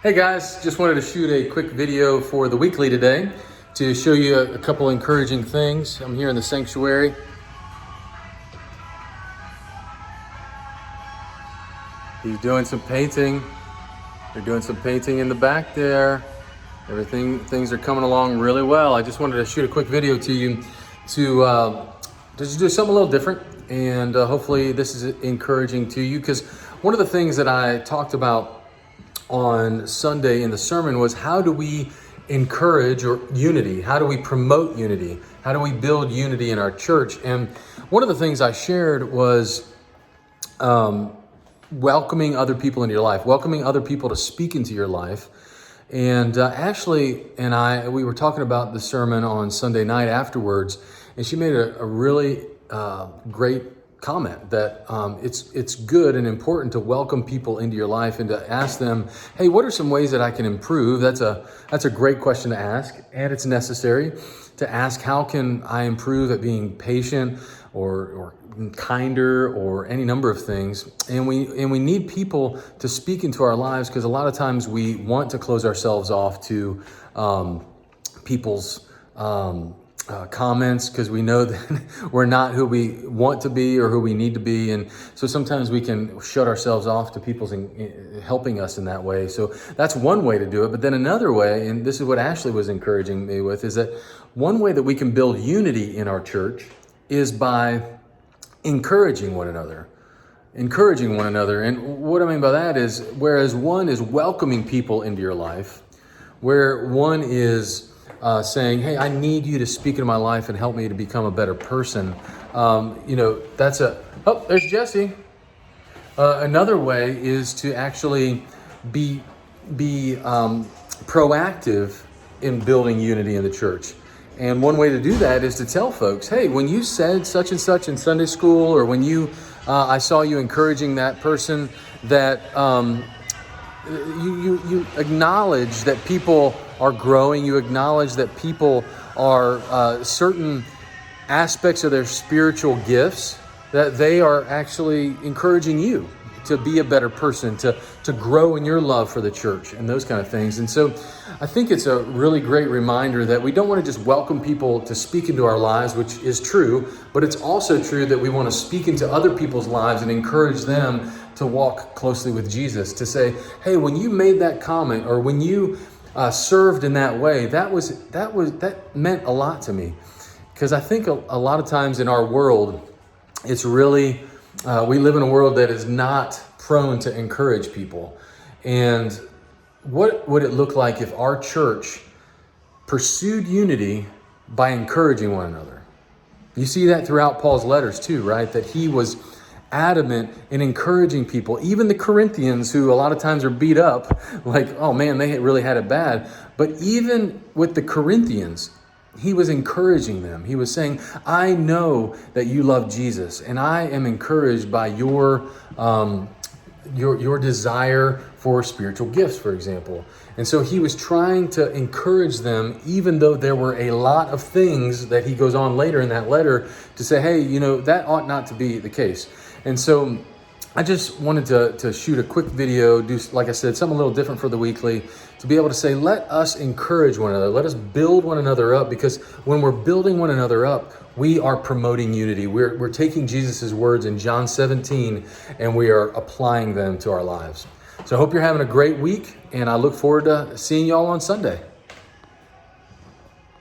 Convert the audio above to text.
Hey guys, just wanted to shoot a quick video for the weekly today to show you a couple encouraging things. I'm here in the sanctuary. He's doing some painting. They're doing some painting in the back there. Things are coming along really well. I just wanted to shoot a quick video to you to just do something a little different, and hopefully this is encouraging to you, because one of the things that I talked about on Sunday in the sermon was, how do we encourage unity? How do we promote unity? How do we build unity in our church? And one of the things I shared was welcoming other people into your life, welcoming other people to speak into your life. And Ashley and we were talking about the sermon on Sunday night afterwards, and she made a really great comment that it's good and important to welcome people into your life and to ask them, hey, what are some ways that I can improve? That's a great question to ask, and it's necessary to ask, how can I improve at being patient or kinder, or any number of things. And we need people to speak into our lives, because a lot of times we want to close ourselves off to people's comments, because we know that we're not who we want to be or who we need to be. And so sometimes we can shut ourselves off to people's helping us in that way. So that's one way to do it. But then another way, and this is what Ashley was encouraging me with, is that one way that we can build unity in our church is by encouraging one another. And what I mean by that is, whereas one is welcoming people into your life, where one is saying, hey, I need you to speak into my life and help me to become a better person. There's Jesse. Another way is to actually be proactive in building unity in the church. And one way to do that is to tell folks, hey, when you said such and such in Sunday school, or when I saw you encouraging that person, that you acknowledge that people are growing. You acknowledge that people are certain aspects of their spiritual gifts, that they are actually encouraging you to be a better person, to grow in your love for the church and those kind of things. And so I think it's a really great reminder that we don't want to just welcome people to speak into our lives, which is true, but it's also true that we want to speak into other people's lives and encourage them to walk closely with Jesus, to say, hey, when you made that comment, or when you served in that way, that meant a lot to me. Because I think a lot of times in our world, it's really, we live in a world that is not prone to encourage people. And what would it look like if our church pursued unity by encouraging one another? You see that throughout Paul's letters too, right? That he was adamant in encouraging people, even the Corinthians, who a lot of times are beat up, like, oh man, they really had it bad. But even with the Corinthians, he was encouraging them. He was saying, I know that you love Jesus, and I am encouraged by your desire for spiritual gifts, for example. And so he was trying to encourage them, even though there were a lot of things that he goes on later in that letter to say, hey, that ought not to be the case. And so I just wanted to shoot a quick video, do, like I said, something a little different for the weekly, to be able to say, let us encourage one another. Let us build one another up, because when we're building one another up, we are promoting unity. We're taking Jesus' words in John 17, and we are applying them to our lives. So I hope you're having a great week, and I look forward to seeing y'all on Sunday.